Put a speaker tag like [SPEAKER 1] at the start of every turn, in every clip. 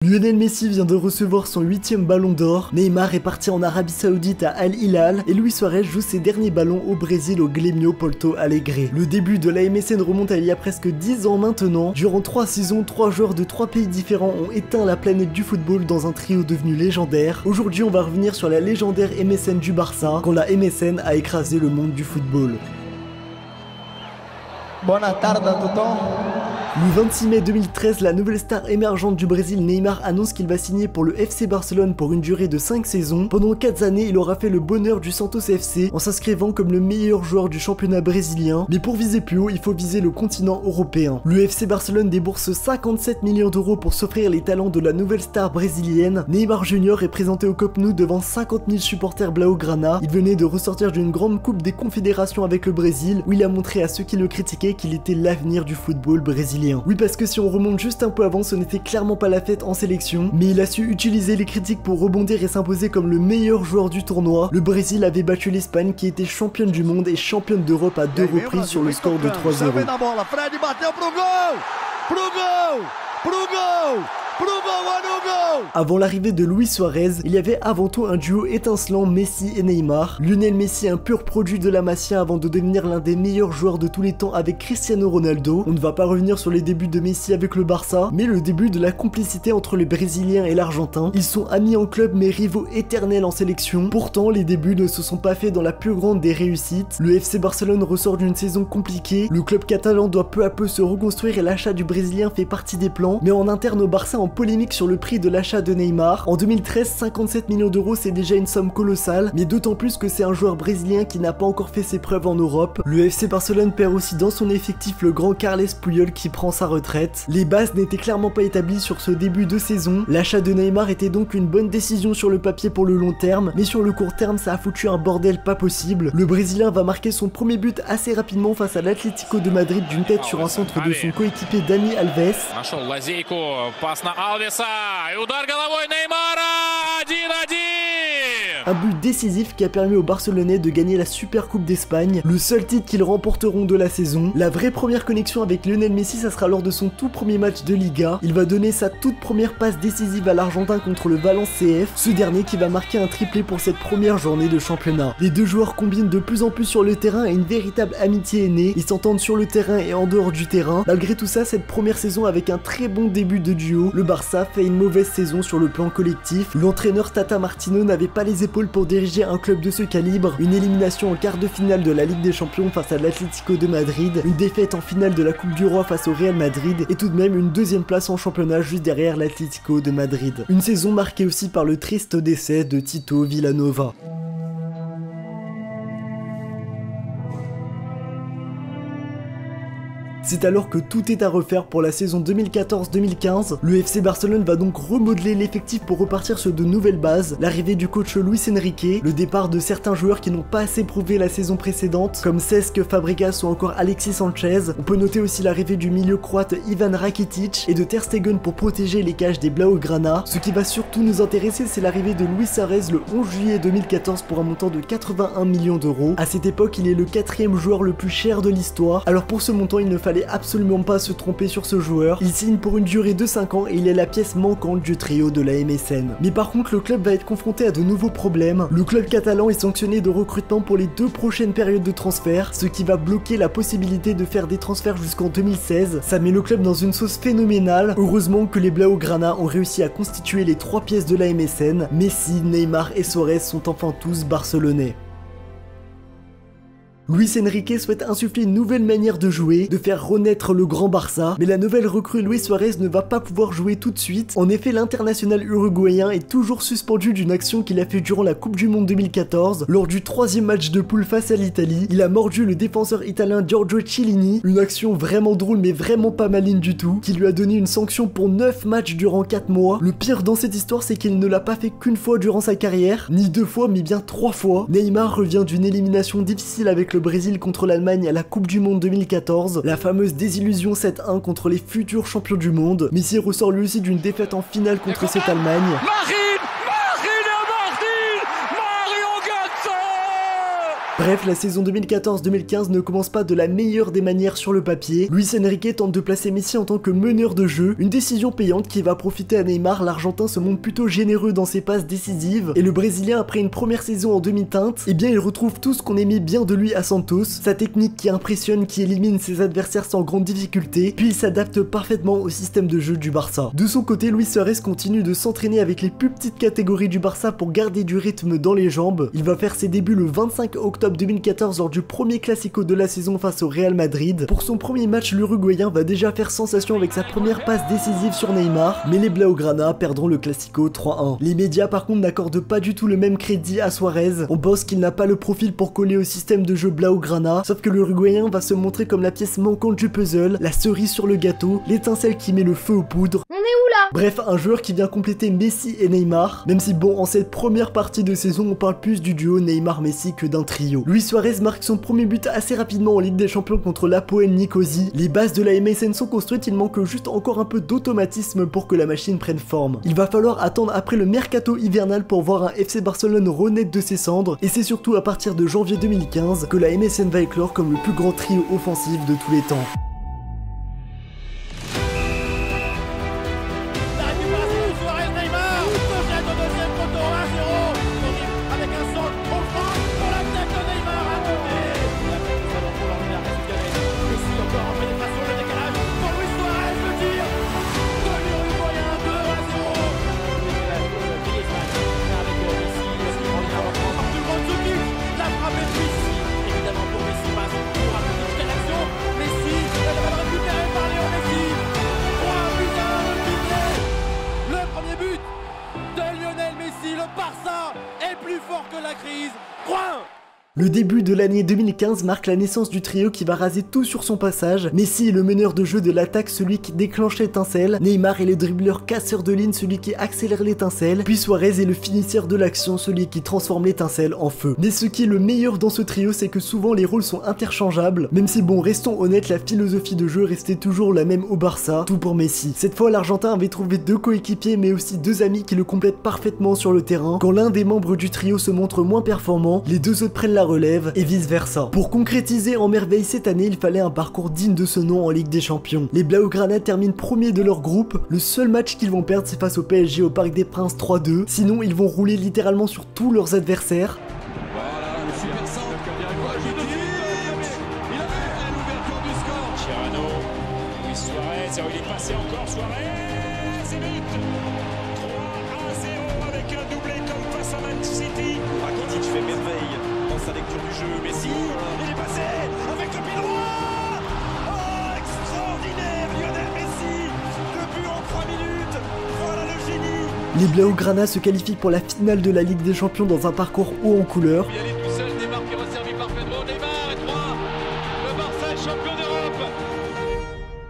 [SPEAKER 1] Lionel Messi vient de recevoir son 8e ballon d'or, Neymar est parti en Arabie Saoudite à Al Hilal et Luis Suarez joue ses derniers ballons au Brésil au Grêmio Porto Alegre. Le début de la MSN remonte à il y a presque 10 ans maintenant. Durant 3 saisons, 3 joueurs de 3 pays différents ont éteint la planète du football dans un trio devenu légendaire. Aujourd'hui, on va revenir sur la légendaire MSN du Barça, quand la MSN a écrasé le monde du football.
[SPEAKER 2] Buona tarda a tutti.
[SPEAKER 1] Le 26 mai 2013, la nouvelle star émergente du Brésil, Neymar, annonce qu'il va signer pour le FC Barcelone pour une durée de 5 saisons. Pendant 4 années, il aura fait le bonheur du Santos FC en s'inscrivant comme le meilleur joueur du championnat brésilien. Mais pour viser plus haut, il faut viser le continent européen. Le FC Barcelone débourse 57 millions d'euros pour s'offrir les talents de la nouvelle star brésilienne. Neymar Junior est présenté au Camp Nou devant 50 000 supporters blaugrana. Il venait de ressortir d'une grande coupe des confédérations avec le Brésil, où il a montré à ceux qui le critiquaient qu'il était l'avenir du football brésilien. Oui, parce que si on remonte juste un peu avant, ce n'était clairement pas la fête en sélection, mais il a su utiliser les critiques pour rebondir et s'imposer comme le meilleur joueur du tournoi. Le Brésil avait battu l'Espagne qui était championne du monde et championne d'Europe à 2 reprises sur le score de 3-0. Avant l'arrivée de Luis Suarez, il y avait avant tout un duo étincelant Messi et Neymar. Lionel Messi, un pur produit de la Masia avant de devenir l'un des meilleurs joueurs de tous les temps avec Cristiano Ronaldo. On ne va pas revenir sur les débuts de Messi avec le Barça, mais le début de la complicité entre le Brésilien et l'Argentin. Ils sont amis en club mais rivaux éternels en sélection. Pourtant, les débuts ne se sont pas faits dans la plus grande des réussites. Le FC Barcelone ressort d'une saison compliquée. Le club catalan doit peu à peu se reconstruire et l'achat du Brésilien fait partie des plans. Mais en interne au Barça, en polémique sur le prix de l'achat de Neymar. En 2013, 57 millions d'euros, c'est déjà une somme colossale, mais d'autant plus que c'est un joueur brésilien qui n'a pas encore fait ses preuves en Europe. Le FC Barcelone perd aussi dans son effectif le grand Carles Puyol qui prend sa retraite. Les bases n'étaient clairement pas établies sur ce début de saison. L'achat de Neymar était donc une bonne décision sur le papier pour le long terme, mais sur le court terme, ça a foutu un bordel pas possible. Le Brésilien va marquer son premier but assez rapidement face à l'Atlético de Madrid d'une tête sur un centre de son coéquipier Dani Alves. Un but décisif qui a permis aux Barcelonais de gagner la Super Coupe d'Espagne, le seul titre qu'ils remporteront de la saison. La vraie première connexion avec Lionel Messi, ça sera lors de son tout premier match de Liga. Il va donner sa toute première passe décisive à l'Argentin contre le Valence CF, ce dernier qui va marquer un triplé pour cette première journée de championnat. Les deux joueurs combinent de plus en plus sur le terrain et une véritable amitié est née. Ils s'entendent sur le terrain et en dehors du terrain. Malgré tout ça, cette première saison avec un très bon début de duo, le Barça fait une mauvaise saison sur le plan collectif. L'entraîneur Tata Martino n'avait pas les épaules pour diriger un club de ce calibre, une élimination en quart de finale de la Ligue des Champions face à l'Atlético de Madrid, une défaite en finale de la Coupe du Roi face au Real Madrid et tout de même une deuxième place en championnat juste derrière l'Atlético de Madrid. Une saison marquée aussi par le triste décès de Tito Villanova. C'est alors que tout est à refaire pour la saison 2014-2015. Le FC Barcelone va donc remodeler l'effectif pour repartir sur de nouvelles bases. L'arrivée du coach Luis Enrique, le départ de certains joueurs qui n'ont pas assez prouvé la saison précédente, comme Cesc Fabregas ou encore Alexis Sanchez. On peut noter aussi l'arrivée du milieu croate Ivan Rakitic et de Ter Stegen pour protéger les cages des Blaugrana. Ce qui va surtout nous intéresser, c'est l'arrivée de Luis Suarez le 11 juillet 2014 pour un montant de 81 millions d'euros. À cette époque, il est le 4e joueur le plus cher de l'histoire. Alors pour ce montant, il ne fallait absolument pas se tromper sur ce joueur. Il signe pour une durée de 5 ans et il est la pièce manquante du trio de la MSN. Mais par contre, le club va être confronté à de nouveaux problèmes. Le club catalan est sanctionné de recrutement pour les 2 prochaines périodes de transfert, ce qui va bloquer la possibilité de faire des transferts jusqu'en 2016. Ça met le club dans une sauce phénoménale. Heureusement que les Blaugrana ont réussi à constituer les 3 pièces de la MSN. Messi, Neymar et Suarez sont enfin tous barcelonais. Luis Enrique souhaite insuffler une nouvelle manière de jouer, de faire renaître le grand Barça, mais la nouvelle recrue Luis Suarez ne va pas pouvoir jouer tout de suite. En effet, l'international uruguayen est toujours suspendu d'une action qu'il a fait durant la Coupe du Monde 2014. Lors du 3e match de poule face à l'Italie, il a mordu le défenseur italien Giorgio Chiellini, une action vraiment drôle mais vraiment pas maligne du tout, qui lui a donné une sanction pour 9 matchs durant 4 mois. Le pire dans cette histoire, c'est qu'il ne l'a pas fait qu'une fois durant sa carrière, ni 2 fois mais bien 3 fois. Neymar revient d'une élimination difficile avec le Brésil contre l'Allemagne à la Coupe du Monde 2014, la fameuse désillusion 7-1 contre les futurs champions du monde. Messi ressort lui aussi d'une défaite en finale contre cette Allemagne. Bref, la saison 2014-2015 ne commence pas de la meilleure des manières sur le papier. Luis Enrique tente de placer Messi en tant que meneur de jeu, une décision payante qui va profiter à Neymar. L'Argentin se montre plutôt généreux dans ses passes décisives, et le Brésilien, après une première saison en demi-teinte, eh bien il retrouve tout ce qu'on aimait bien de lui à Santos, sa technique qui impressionne, qui élimine ses adversaires sans grande difficulté, puis il s'adapte parfaitement au système de jeu du Barça. De son côté, Luis Suarez continue de s'entraîner avec les plus petites catégories du Barça pour garder du rythme dans les jambes. Il va faire ses débuts le 25 octobre 2014 lors du premier classico de la saison face au Real Madrid. Pour son premier match, l'Uruguayen va déjà faire sensation avec sa première passe décisive sur Neymar, mais les Blaugrana perdront le classico 3-1. Les médias par contre n'accordent pas du tout le même crédit à Suarez. On pense qu'il n'a pas le profil pour coller au système de jeu Blaugrana, sauf que l'Uruguayen va se montrer comme la pièce manquante du puzzle, la cerise sur le gâteau, l'étincelle qui met le feu aux poudres.
[SPEAKER 2] On est où là?
[SPEAKER 1] Bref, un joueur qui vient compléter Messi et Neymar, même si bon, en cette première partie de saison, on parle plus du duo Neymar-Messi que d'un trio. Luis Suarez marque son premier but assez rapidement en Ligue des Champions contre l'Apoel Nicosie. Les bases de la MSN sont construites, il manque juste encore un peu d'automatisme pour que la machine prenne forme. Il va falloir attendre après le mercato hivernal pour voir un FC Barcelone renaître de ses cendres, et c'est surtout à partir de janvier 2015 que la MSN va éclore comme le plus grand trio offensif de tous les temps. Le début de l'année 2015 marque la naissance du trio qui va raser tout sur son passage. Messi est le meneur de jeu de l'attaque, celui qui déclenche l'étincelle. Neymar est le dribbleur casseur de ligne, celui qui accélère l'étincelle. Puis Suarez est le finisseur de l'action, celui qui transforme l'étincelle en feu. Mais ce qui est le meilleur dans ce trio, c'est que souvent les rôles sont interchangeables. Même si bon, restons honnêtes, la philosophie de jeu restait toujours la même au Barça, tout pour Messi. Cette fois, l'Argentin avait trouvé deux coéquipiers mais aussi deux amis qui le complètent parfaitement sur le terrain. Quand l'un des membres du trio se montre moins performant, les deux autres prennent la relève et vice versa. Pour concrétiser en merveille cette année, il fallait un parcours digne de ce nom en Ligue des Champions. Les Blaugrana terminent premiers de leur groupe. Le seul match qu'ils vont perdre, c'est face au PSG au Parc des Princes 3-2. Sinon, ils vont rouler littéralement sur tous leurs adversaires.
[SPEAKER 3] Voilà, le super centre. Il avait l'ouverture du score.
[SPEAKER 4] Chirano, Luis Suarez, il est passé encore Suarez, c'est but. 3-0 avec un doublé comme face à Man City.
[SPEAKER 3] Rakitic fait merveille dans sa lecture du jeu. Messi, il est passé avec le pied droit. Oh, extraordinaire, Lionel Messi. 2 buts en 3 minutes. Voilà le génie.
[SPEAKER 1] Les Blaugrana se qualifient pour la finale de la Ligue des Champions dans un parcours haut en couleur.
[SPEAKER 4] Il est tout seul, Neymar qui est resservi par Pedro. Neymar et 3. Le Barça est champion d'Europe.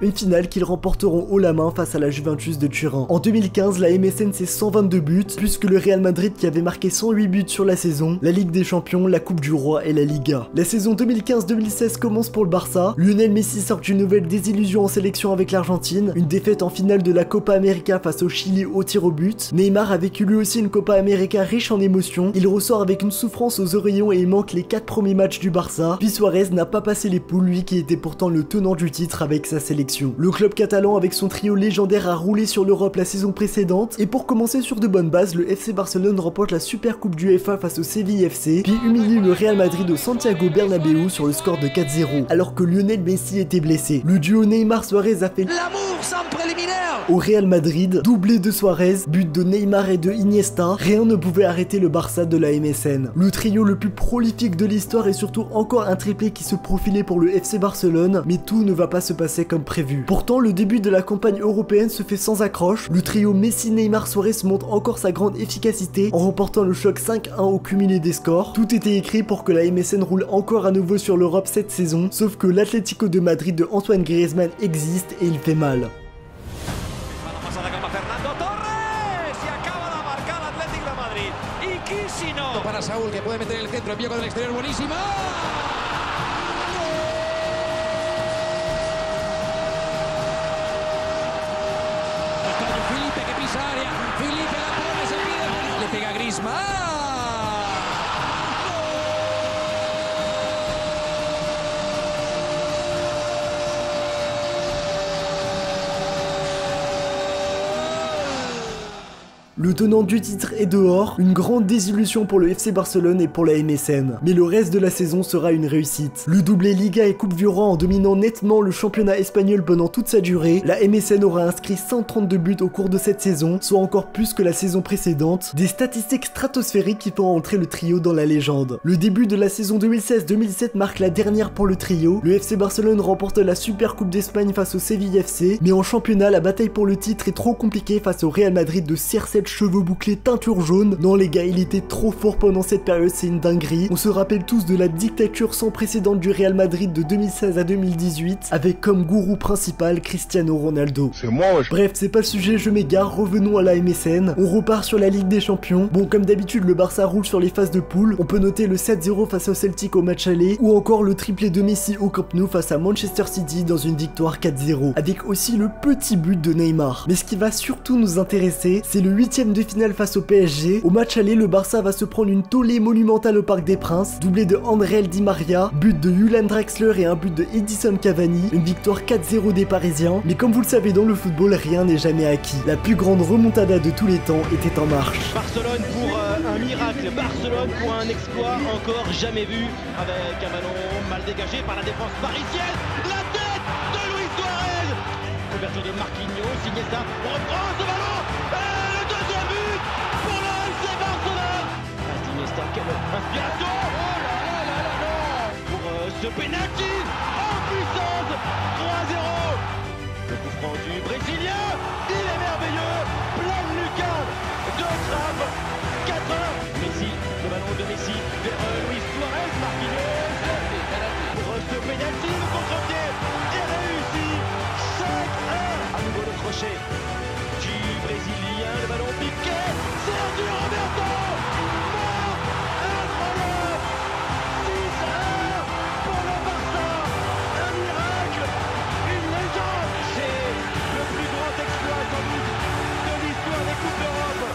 [SPEAKER 1] Une finale qu'ils remporteront haut la main face à la Juventus de Turin. En 2015, la MSN c'est 122 buts, plus que le Real Madrid qui avait marqué 108 buts sur la saison, la Ligue des Champions, la Coupe du Roi et la Liga. La saison 2015-2016 commence pour le Barça. Lionel Messi sort d'une nouvelle désillusion en sélection avec l'Argentine, une défaite en finale de la Copa América face au Chili au tir au but. Neymar a vécu lui aussi une Copa América riche en émotions. Il ressort avec une souffrance aux oreillons et il manque les 4 premiers matchs du Barça. Puis Suarez n'a pas passé les poules, lui qui était pourtant le tenant du titre avec sa sélection. Le club catalan avec son trio légendaire a roulé sur l'Europe la saison précédente et pour commencer sur de bonnes bases, le FC Barcelone remporte la Super Coupe du UEFA face au Séville FC, puis humilie le Real Madrid au Santiago Bernabéu sur le score de 4-0, alors que Lionel Messi était blessé. Le duo Neymar-Suarez a fait
[SPEAKER 3] L'amour sans préliminaire.
[SPEAKER 1] au Real Madrid, doublé de Suarez, but de Neymar et de Iniesta, rien ne pouvait arrêter le Barça de la MSN. Le trio le plus prolifique de l'histoire et surtout encore un triplé qui se profilait pour le FC Barcelone, mais tout ne va pas se passer comme prévu. Pourtant, le début de la campagne européenne se fait sans accroche. Le trio Messi-Neymar-Suarez montre encore sa grande efficacité en remportant le choc 5-1 au cumulé des scores. Tout était écrit pour que la MSN roule encore à nouveau sur l'Europe cette saison, sauf que l'Atlético de Madrid de Antoine Griezmann existe et il fait mal.
[SPEAKER 3] Para Saúl que puede meter el centro, envío con el exterior buenísima. Felipe que pisa área, Felipe la pone, se pide, le pega Griezmann.
[SPEAKER 1] Le tenant du titre est dehors, une grande désillusion pour le FC Barcelone et pour la MSN. Mais le reste de la saison sera une réussite. Le doublé Liga et Coupe du Roi en dominant nettement le championnat espagnol pendant toute sa durée, la MSN aura inscrit 132 buts au cours de cette saison, soit encore plus que la saison précédente, des statistiques stratosphériques qui font entrer le trio dans la légende. Le début de la saison 2016-2017 marque la dernière pour le trio, le FC Barcelone remporte la Super Coupe d'Espagne face au Séville FC, mais en championnat la bataille pour le titre est trop compliquée face au Real Madrid de CR7 cheveux bouclés teinture jaune. Non les gars, il était trop fort pendant cette période, c'est une dinguerie. On se rappelle tous de la dictature sans précédent du Real Madrid de 2016 à 2018, avec comme gourou principal Cristiano Ronaldo.
[SPEAKER 2] C'est moi, wesh.
[SPEAKER 1] Bref, c'est pas le sujet, je m'égare, revenons à la MSN. On repart sur la Ligue des Champions. Bon, comme d'habitude, le Barça roule sur les phases de poule. On peut noter le 7-0 face au Celtic au match aller, ou encore le triplé de Messi au Camp Nou face à Manchester City dans une victoire 4-0, avec aussi le petit but de Neymar. Mais ce qui va surtout nous intéresser, c'est le 8ème de finale face au PSG. Au match aller, le Barça va se prendre une tollée monumentale au Parc des Princes, doublé de André Di Maria, but de Julian Draxler et un but de Edison Cavani, une victoire 4-0 des Parisiens. Mais comme vous le savez, dans le football, rien n'est jamais acquis. La plus grande remontada de tous les temps était en marche.
[SPEAKER 5] Barcelone pour un miracle, Barcelone pour un exploit encore jamais vu, avec un ballon mal dégagé par la défense parisienne, la tête de Luis Suarez, couverture de Marquinhos, signé ça, on reprend ce ballon, et le deuxième but pour le FC Barcelone. Iniesta, quelle inspiration, oh là là là là là, pour ce penalty en puissance, 3-0, le coup franc du Brésilien, il est merveilleux, plein de lucarnes, de trappe, 4-1, Messi, le ballon de Messi vers Luis Suarez, Marquinhos, pour ce penalty, le contre-pied est réussi, 5-1, à nouveau le crochet du Brésilien, le ballon piqué, Sergio Roberto, mort, incroyable, 6-1 pour le Barça, un miracle, une légende, c'est le plus grand exploit sans doute de l'histoire des Coupes d'Europe.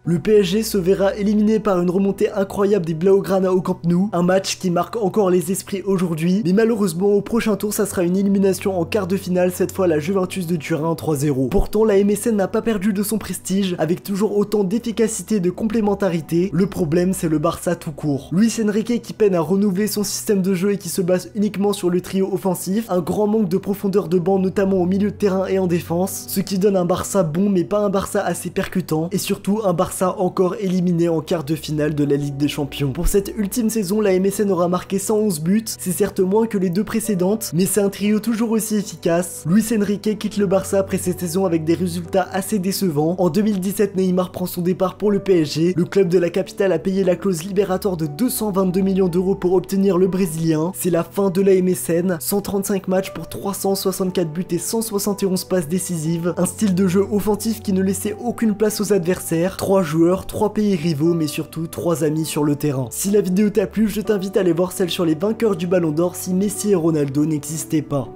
[SPEAKER 1] Le PSG se verra éliminé par une remontée incroyable des Blaugrana au Camp Nou, un match qui marque encore les esprits aujourd'hui, mais malheureusement au prochain tour ça sera une élimination en quart de finale, cette fois la Juventus de Turin 3-0. Pourtant la MSN n'a pas perdu de son prestige, avec toujours autant d'efficacité et de complémentarité. Le problème c'est le Barça tout court. Luis Enrique qui peine à renouveler son système de jeu et qui se base uniquement sur le trio offensif, un grand manque de profondeur de banc notamment au milieu de terrain et en défense, ce qui donne un Barça bon mais pas un Barça assez percutant, et surtout un Barça encore éliminé en quart de finale de la Ligue des Champions. Pour cette ultime saison, la MSN aura marqué 111 buts, c'est certes moins que les deux précédentes, mais c'est un trio toujours aussi efficace. Luis Enrique quitte le Barça après cette saison avec des résultats assez décevants. En 2017, Neymar prend son départ pour le PSG, le club de la capitale a payé la clause libératoire de 222 millions d'euros pour obtenir le Brésilien. C'est la fin de la MSN, 135 matchs pour 364 buts et 171 passes décisives, un style de jeu offensif qui ne laissait aucune place aux adversaires, 3 joueurs, 3 pays rivaux, mais surtout 3 amis sur le terrain. Si la vidéo t'a plu, je t'invite à aller voir celle sur les vainqueurs du Ballon d'Or si Messi et Ronaldo n'existaient pas.